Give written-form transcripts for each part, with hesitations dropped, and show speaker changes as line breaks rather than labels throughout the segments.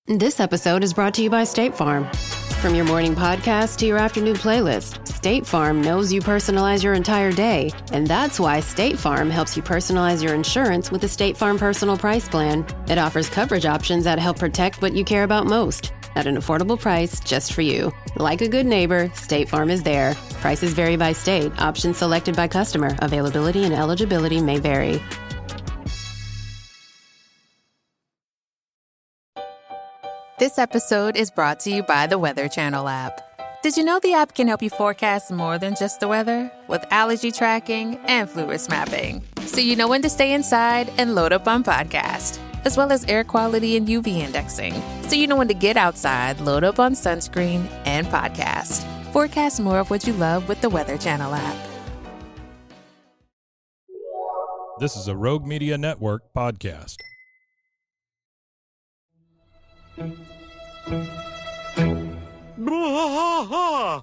This episode is brought to you by State Farm. From your morning podcast to your afternoon playlist, State Farm knows you personalize your entire day, and that's why State Farm helps you personalize your insurance with the State Farm Personal Price Plan. It offers coverage options that help protect what you care about most at an affordable price just for you. Like a good neighbor, State Farm is there. Prices vary by state. Options selected by customer. Availability and eligibility may vary.
This episode is brought to you by the Weather Channel app. Did you know the app can help you forecast more than just the weather? With allergy tracking and flu risk mapping. So you know when to stay inside and load up on podcast. As well as air quality and UV indexing. So you know when to get outside, load up on sunscreen and podcast. Forecast more of what you love with the Weather Channel app.
This is a Rogue Media Network podcast.
Bwaaa!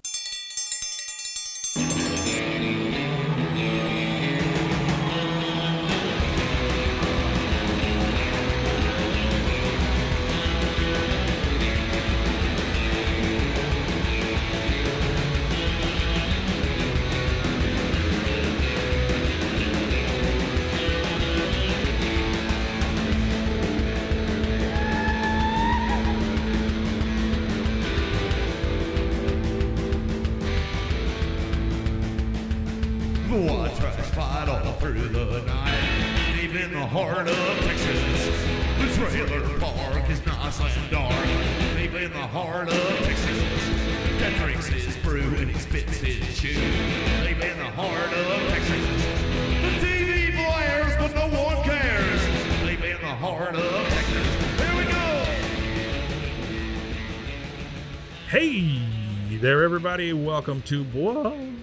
Bwaaa tracks fight all through the night, deep in the heart of Texas. The trailer park is nice and dark, deep in the heart of Texas. That drinks his brew and he spits his chew, deep in the heart of Texas. The TV blares but no one cares, deep in the heart of Texas. Here we go!
Hey there, everybody. Welcome to Bwaaa.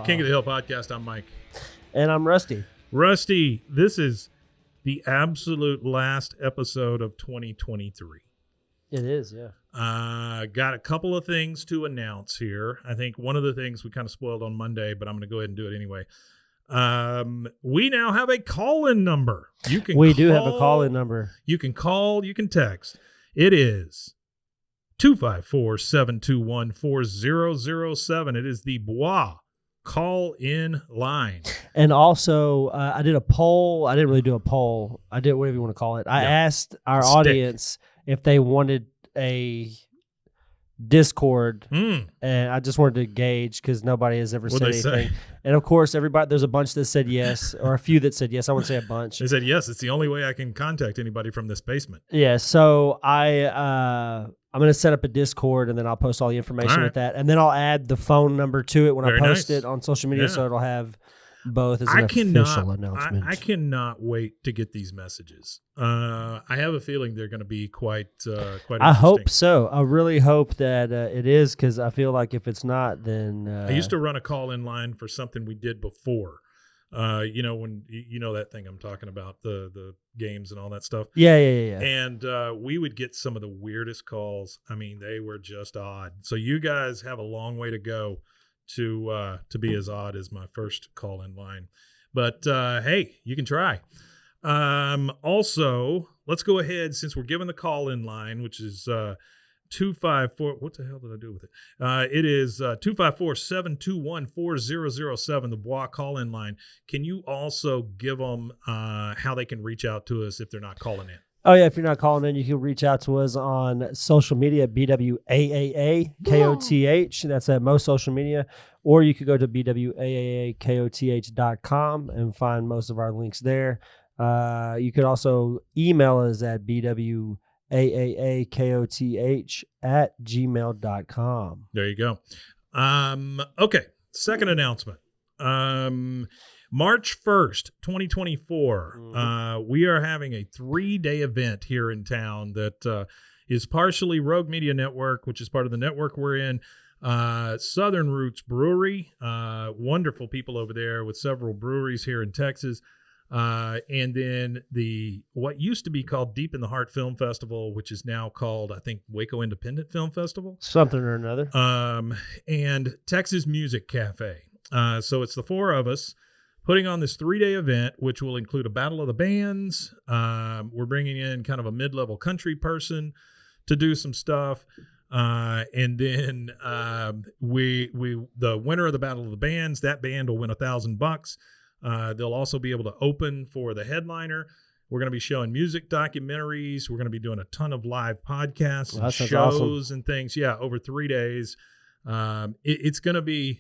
King of the Hill podcast. I'm Mike.
And I'm Rusty.
Rusty, this is the absolute last episode of 2023.
It is, yeah.
Got a couple of things to announce here. I think one of the things we kind of spoiled on Monday, but I'm going to go ahead and do it anyway. We now have a call-in number. We do have a call-in number. You can call, you can text. It is 254-721-4007. It is the Bwaaa call-in line.
And also, I did a poll. I didn't really do a poll. I did whatever you want to call it. I asked our audience if they wanted a Discord, and I just wanted to gauge because nobody has ever said anything. And of course, there's a bunch that said yes, or a few that said yes. I wouldn't say a bunch.
They said yes. It's the only way I can contact anybody from this basement.
Yeah, so I'm going to set up a Discord, and then I'll post all the information with that. And then I'll add the phone number to it when I post it on social media, so it'll have both as an official announcement.
I cannot wait to get these messages. I have a feeling they're going to be quite interesting.
I hope so. I really hope that it is, because I feel like if it's not, then...
I used to run a call-in line for something we did before. When that thing I'm talking about, the games and all that stuff.
Yeah.
And we would get some of the weirdest calls. I mean, they were just odd. So you guys have a long way to go to be as odd as my first call-in line. But hey, you can try. Also, let's go ahead, since we're given the call-in line, which is 254. What the hell did I do with it? It is 254-721-4007, the Bwaaa call-in line. Can you also give them how they can reach out to us if they're not calling in?
Oh, yeah. If you're not calling in, you can reach out to us on social media, BWAAAKOTH. That's at most social media. Or you could go to BWAAAKOTH.com and find most of our links there. You could also email us at BWAAAKOTH@gmail.com.
There you go. Okay. Second announcement. March 1st, 2024, we are having a 3-day event here in town that is partially Rogue Media Network, which is part of the network we're in, Southern Roots Brewery, wonderful people over there with several breweries here in Texas, and then what used to be called Deep in the Heart Film Festival, which is now called, I think, Waco Independent Film Festival.
Something or another.
And Texas Music Cafe. So it's the four of us putting on this 3-day event, which will include a battle of the bands. We're bringing in kind of a mid-level country person to do some stuff. And then the winner of the battle of the bands, that band will win $1,000. They'll also be able to open for the headliner. We're going to be showing music documentaries. We're going to be doing a ton of live podcasts and shows and things. Yeah, over 3 days. It's going to be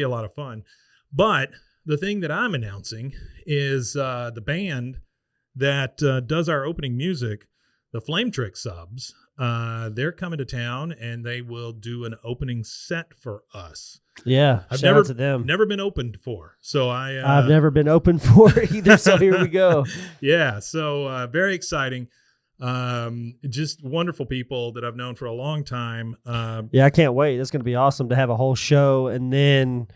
a lot of fun. But the thing that I'm announcing is the band that does our opening music, the Flame Trick Subs. They're coming to town and they will do an opening set for us.
Yeah, shout out to them.
Never been opened for, so
I've never been opened for either. So here we go.
Yeah, so very exciting. Just wonderful people that I've known for a long time.
Yeah, I can't wait. It's going to be awesome to have a whole show and then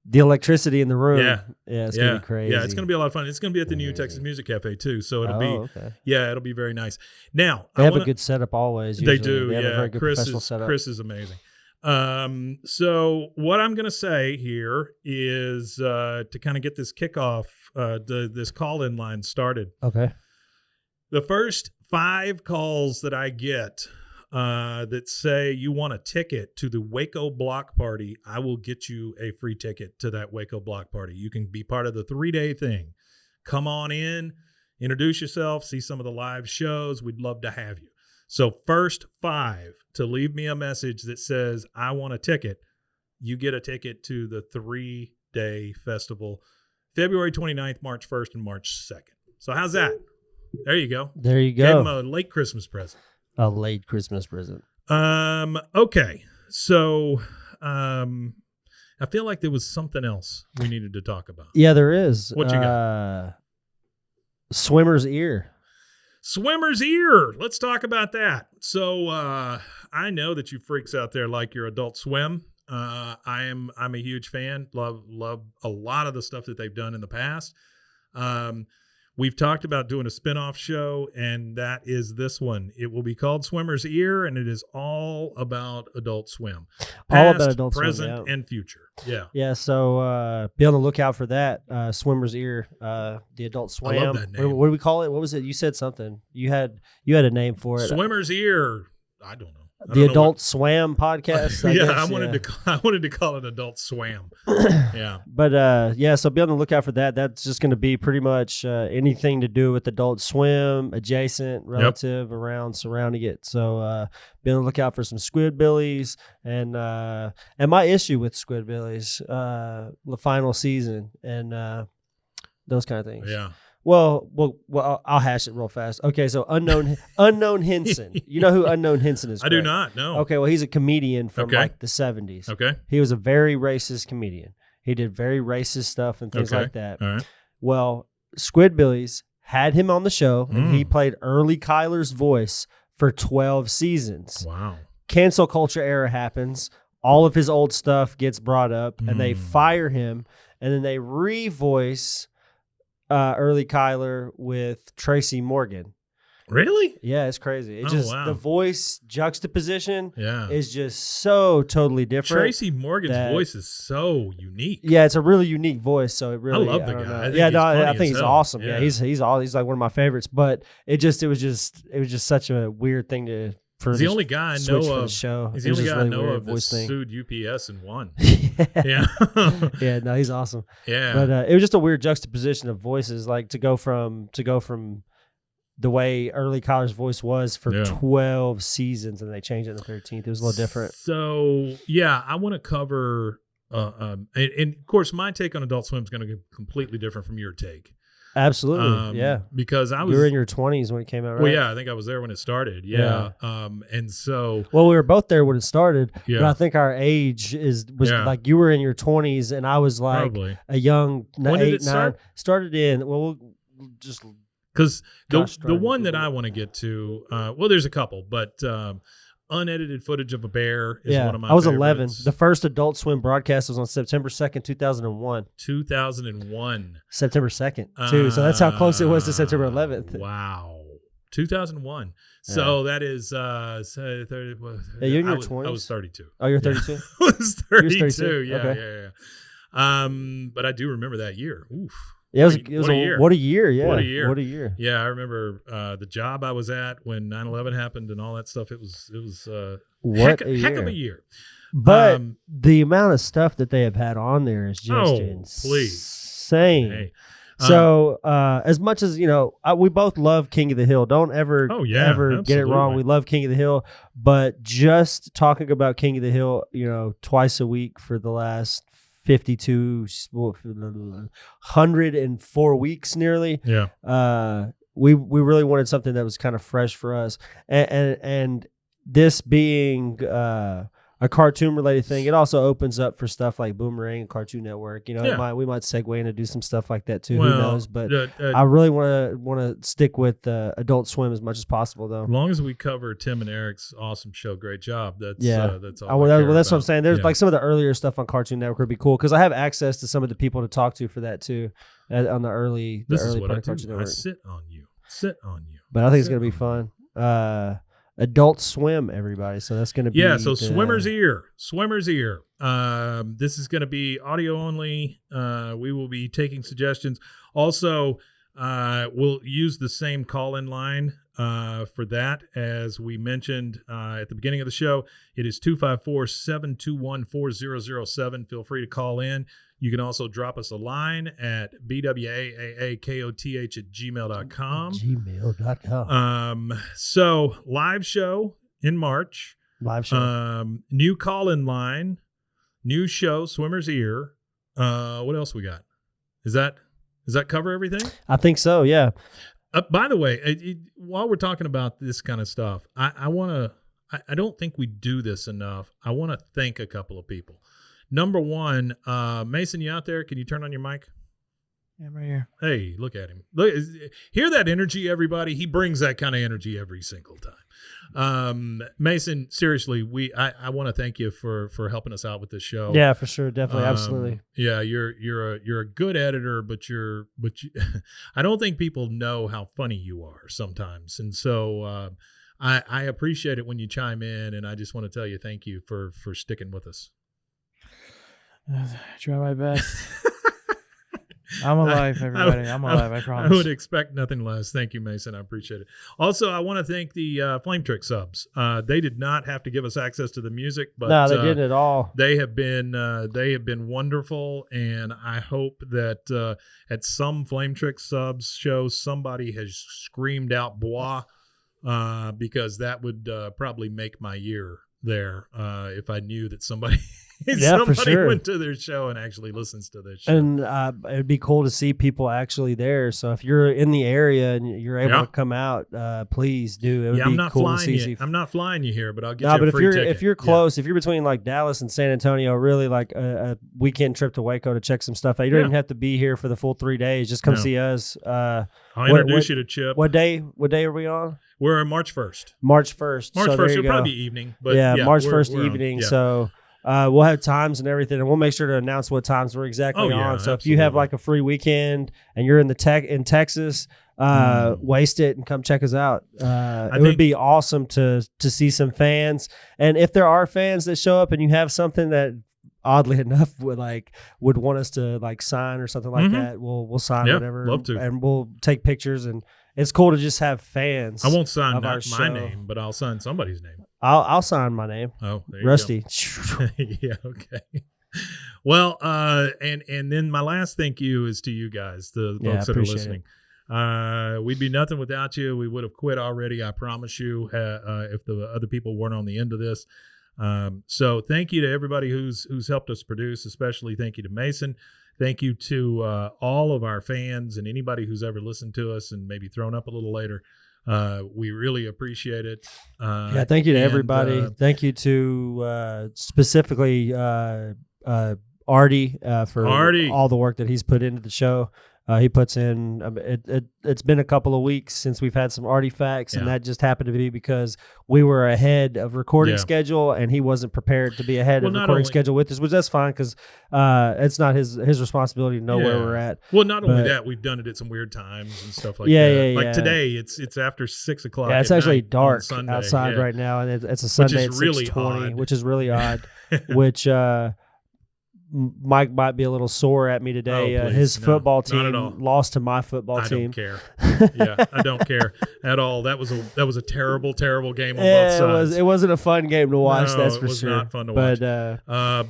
the electricity in the room.
Yeah,
it's going to be crazy.
Yeah, it's going to be a lot of fun. It's going to be at the New Texas Music Cafe too, so it'll
okay.
it'll be very nice. Now
they have a good setup always. Usually.
They do.
They have a very good professional
setup.
setup.
Chris is amazing. So what I'm going to say here is to kind of get this kickoff, this call-in line started.
Okay.
The first 5 calls that I get that say you want a ticket to the Waco block party, I will get you a free ticket to that Waco block party. You can be part of the 3-day thing. Come on in, introduce yourself, see some of the live shows. We'd love to have you. So first 5 to leave me a message that says, I want a ticket, you get a ticket to the 3-day festival, February 29th, March 1st, and March 2nd. So how's that? There you go.
There you go.
Gave him a late Christmas present.
A late Christmas present.
Okay. So I feel like there was something else we needed to talk about.
Yeah, there is.
What you got?
Swimmer's ear.
Swimmer's ear. Let's talk about that. So I know that you freaks out there like your Adult Swim. I'm a huge fan. Love a lot of the stuff that they've done in the past. We've talked about doing a spinoff show, and that is this one. It will be called Swimmer's Ear, and it is all about Adult Swim.
All about Adult Swim,
present, and future. Yeah.
Yeah, so be on the lookout for that. Swimmer's Ear, the Adult Swim.
I love that name.
What do we call it? What was it? You said something. You had a name for it.
Swimmer's Ear. I don't know.
The Adult Swam podcast.
I wanted to call it Adult Swam. Yeah.
But so be on the lookout for that. That's just going to be pretty much anything to do with Adult Swim, adjacent, relative, around, surrounding it. So be on the lookout for some Squidbillies and my issue with Squidbillies, the final season and those kind of things.
Yeah.
Well, I'll hash it real fast. Okay, so Unknown Henson. You know who Unknown Henson is?
I do not. No.
Okay, well, he's a comedian from like the 70s.
Okay.
He was a very racist comedian. He did very racist stuff and things like that.
All right.
Well, Squidbillies had him on the show, and he played Early Kyler's voice for 12 seasons.
Wow.
Cancel culture era happens. All of his old stuff gets brought up, and they fire him, and then they revoice Early Kyler with Tracy Morgan.
Really?
Yeah, it's crazy. It the voice juxtaposition is just so totally different.
Tracy Morgan's voice is so unique.
Yeah, it's a really unique voice. So it really,
I love the guy.
I think he's awesome. Yeah, he's he's like one of my favorites. But it was just such a weird thing to.
He's the only guy I know of.
Show.
He's the only guy I know of that sued UPS and won.
Yeah. Yeah, no, he's awesome.
Yeah.
But it was just a weird juxtaposition of voices, like to go from the way Early Kyler's voice was for 12 seasons, and they changed it in the 13th. It was a little different.
So, yeah, I want to cover, and of course, my take on Adult Swim is going to be completely different from your take.
Absolutely, yeah.
Because you
were in your 20s when it came out, right?
Well, yeah, I think I was there when it started. Yeah. And so,
well, we were both there when it started.
Yeah.
But I think our age was like you were in your 20s, and I was like a young 8, 9. Started in we'll just
because the one that I want to get to, there's a couple, but unedited footage of a bear is one of my.
I was
favorites.
11. The first Adult Swim broadcast was on September 2nd, 2001.
2001.
September 2nd, too. So that's how close it was to September 11th.
Wow. 2001. So that is 30.
You're in your 20s?
I was 32.
Oh, you're 32?
I was 32.
You're 32?
Yeah,
okay.
But I do remember that year. Oof.
It was
What a year.
What a year, yeah.
What a year.
What a year.
Yeah, I remember the job I was at when 9/11 happened and all that stuff. It was
What
heck of a year.
But the amount of stuff that they have had on there is just insane.
Hey.
So as much as, we both love King of the Hill. Don't ever get it wrong. We love King of the Hill. But just talking about King of the Hill, twice a week for the last 104 weeks nearly.
Yeah.
We really wanted something that was kind of fresh for us. And this being a cartoon related thing, it also opens up for stuff like Boomerang and Cartoon Network. We might segue in and do some stuff like that too. Who knows? But I really want to stick with Adult Swim as much as possible, though.
As long as we cover Tim and Eric's awesome show, great job. That's that's all.
That's what I'm saying. There's like some of the earlier stuff on Cartoon Network would be cool because I have access to some of the people to talk to for that too. On the early,
this is
early
what
part
I
of Cartoon
do.
Network.
I sit on you.
But I think it's gonna be fun. Adult Swim, everybody. So that's going to be
so Swimmer's Ear. This is going to be audio only. We will be taking suggestions. Also, we'll use the same call-in line for that. As we mentioned at the beginning of the show, it is 254-721-4007. Feel free to call in. You can also drop us a line at bwaakoth@gmail.com.
Gmail.com.
So live show in March.
Live show.
New call-in line. New show, Swimmer's Ear. What else we got? Does that cover everything?
I think so, yeah.
By the way, while we're talking about this kind of stuff, I don't think we do this enough. I want to thank a couple of people. Number one, Mason, you out there? Can you turn on your mic?
Yeah, I'm right here.
Hey, look at him. Look, hear that energy, everybody? He brings that kind of energy every single time. Mason, seriously, I want to thank you for helping us out with this show.
Yeah, for sure, definitely, absolutely.
Yeah, you're a good editor, but you I don't think people know how funny you are sometimes, and so I appreciate it when you chime in, and I just want to tell you thank you for sticking with us.
Try my best. I'm alive, everybody. I'm alive, I promise.
I would expect nothing less. Thank you, Mason. I appreciate it. Also, I want to thank the Flame Trick subs. They did not have to give us access to the music, but
no, they didn't at all.
They have been wonderful, and I hope that at some Flame Trick subs show somebody has screamed out Bwaaa, because that would probably make my year there if I knew that somebody
for sure.
went to their show and actually listens to this show.
And it'd be cool to see people actually there. So if you're in the area and you're able to come out, please do. It would be cool to see.
I'm not flying you here, but I'll get you a free ticket.
If you're close, if you're between like Dallas and San Antonio, really like a weekend trip to Waco to check some stuff out. You don't even have to be here for the full 3 days. Just come see us.
I'll introduce you to Chip.
What day are we on?
We're on March 1st.
March 1st.
March 1st. It'll probably be evening. But
March 1st evening. So we'll have times and everything, and we'll make sure to announce what times we're exactly on. So if you have like a free weekend and you're in Texas, waste it and come check us out. It would be awesome to see some fans. And if there are fans that show up and you have something that oddly enough would want us to like sign or something like that, we'll sign whatever.
Love to.
And we'll take pictures, and it's cool to just have fans.
I won't sign my
show.
name, but I'll sign somebody's name.
I'll sign my name.
Oh, there you
Rusty.
go. Yeah, okay. Well, and then my last thank you is to you guys, the folks that are listening. We'd be nothing without you. We would have quit already, I promise you, if the other people weren't on the end of this. So thank you to everybody who's helped us produce, especially thank you to Mason. Thank you to all of our fans and anybody who's ever listened to us and maybe thrown up a little later. We really appreciate it.
Thank you to everybody. Thank you to specifically Artie for all the work that he's put into the show. He puts in it's been a couple of weeks since we've had some artifacts, and that just happened to be because we were ahead of recording schedule, and he wasn't prepared to be ahead of recording schedule with us, which that's fine because it's not his responsibility to know where we're at.
Well, not only that, we've done it at some weird times and stuff like that. Like today, it's after 6 o'clock.
Yeah, it's actually dark outside right now, and it's a Sunday at 6:20, which is really odd. Which Mike might be a little sore at me today.
Oh, please,
his
no,
football
not at
team
all.
lost to my football
I
team.
don't care. Yeah, I don't care at all. That was a terrible game on both
Yeah,
sides.
it wasn't a fun game to watch.
No,
that's
it
for
was
sure.
not fun to watch.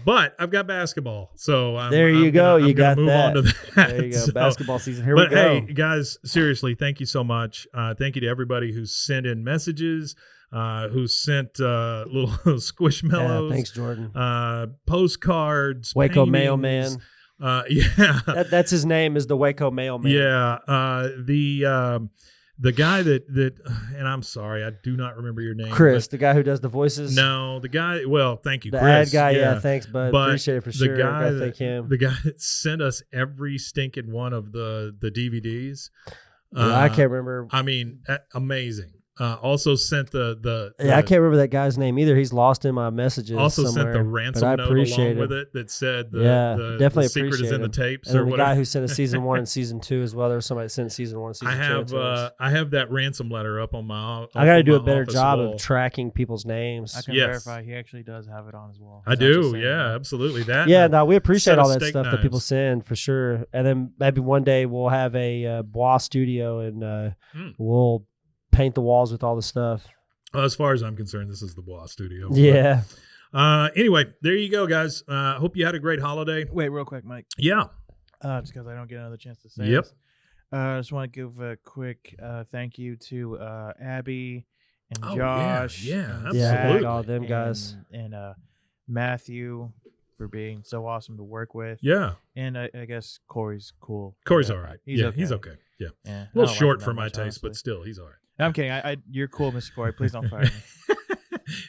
But I've got basketball, so I'm
you go.
I'm
You
gonna
got
move
that.
on to that.
There you go.
So,
Basketball season. Here we
but
go.
hey, guys, seriously, thank you so much. Thank you to everybody who sent in messages, who sent little squishmallows.
Yeah, thanks, Jordan.
Postcards,
Waco
paintings.
Mailman.
Yeah,
That's his name, is the Waco Mailman.
yeah. The guy that and I'm sorry, I do not remember your name.
Chris, the guy who does the voices.
No, the guy. Well, thank you,
The
Chris.
ad guy. Yeah, thanks, bud.
But
Appreciate it for
the
sure.
guy
Gotta thank him.
The guy that sent us every stinking one of the DVDs.
Yeah, I can't remember.
I mean, amazing. Also sent the
Yeah, I can't remember that guy's name either. He's lost in my messages.
also
somewhere,
sent the
but
ransom
I
note
appreciate
along with
it.
it that said
definitely
the secret is
appreciate
in the
him.
tapes
And
or
then the
whatever.
guy who sent us season 1 and season 2 as well. There was somebody that sent season 1 and season 2.
I have that ransom letter up on my.
I got to
on
do
my
a better
office
job
wall.
of tracking people's names.
I can
Yes.
verify he actually does have it on his wall.
I
He's not just
do.
saying
Yeah,
that.
absolutely. That.
Yeah, no, we appreciate
set of
all that
steak
stuff that people
knives.
send for sure. And then maybe one day we'll have a Bwaaa studio and we'll paint the walls with all the stuff.
As far as I'm concerned, this is the Bwaaa studio.
Yeah.
Anyway, there you go, guys. Hope you had a great holiday.
Wait, real quick, Mike.
Yeah.
Just because I don't get another chance to say
Yep.
this. I just want to give a quick thank you to Abby and
Oh,
Josh.
yeah,
and
absolutely.
Yeah,
Zach
all them guys.
And Matthew for being so awesome to work with.
Yeah.
And I guess Corey's cool.
Corey's
Yeah,
all right.
He's
yeah,
okay.
he's okay. Yeah.
Yeah, I
A
don't
little
like
short
him that
for my
much,
taste, but
honestly.
still, he's all right.
I'm kidding. You're cool, Mr. Corey. Please don't fire me.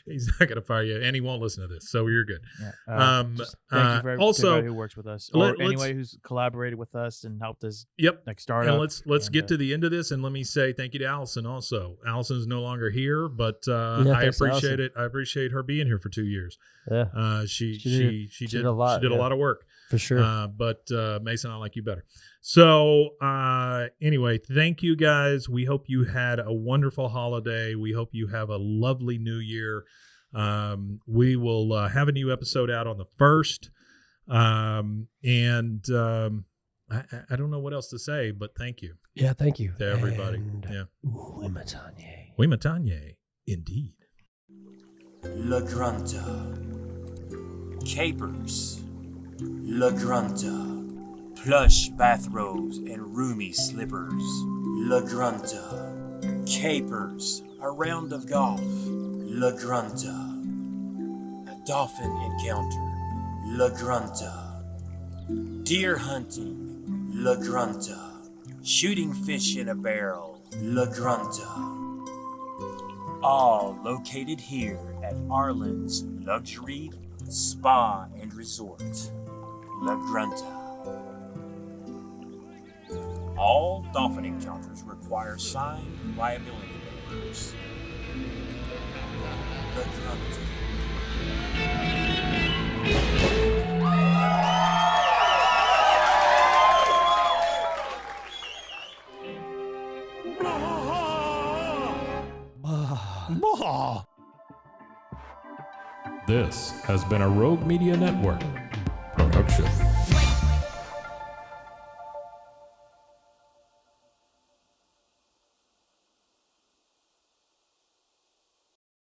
He's not going to fire you, and he won't listen to this, so you're good.
Yeah. Just thank you for
also,
everybody who works with us, or
let's-
anybody who's collaborated with us and helped us
Yep.
like start
And
up.
let's
and,
get to the end of this, and let me say thank you to Allison also. Allison's no longer here, but I
thanks,
appreciate
Allison.
it. I appreciate her being here for 2 years.
Yeah,
She
She
did
did a lot,
She did a
yeah.
lot of work.
for sure.
But Mason, I like you better. So anyway, thank you guys. We hope you had a wonderful holiday. We hope you have a lovely new year. We will have a new episode out on the 1st. I don't know what else to say, but thank you
Yeah, thank you
to everybody.
And,
Yeah.
Wimatanye.
Wimatanye, indeed.
La Grunta. Capers. La Grunta. Plush bathrobes and roomy slippers. La Grunta. Capers. A round of golf. La Grunta. A dolphin encounter. La Grunta. Deer hunting. La Grunta. Shooting fish in a barrel. La Grunta. All located here at Arlen's Luxury Spa and Resort, La Grunta. All dolphin encounters require signed liability waivers. La Grunta.
This has been a Rogue Media Network production.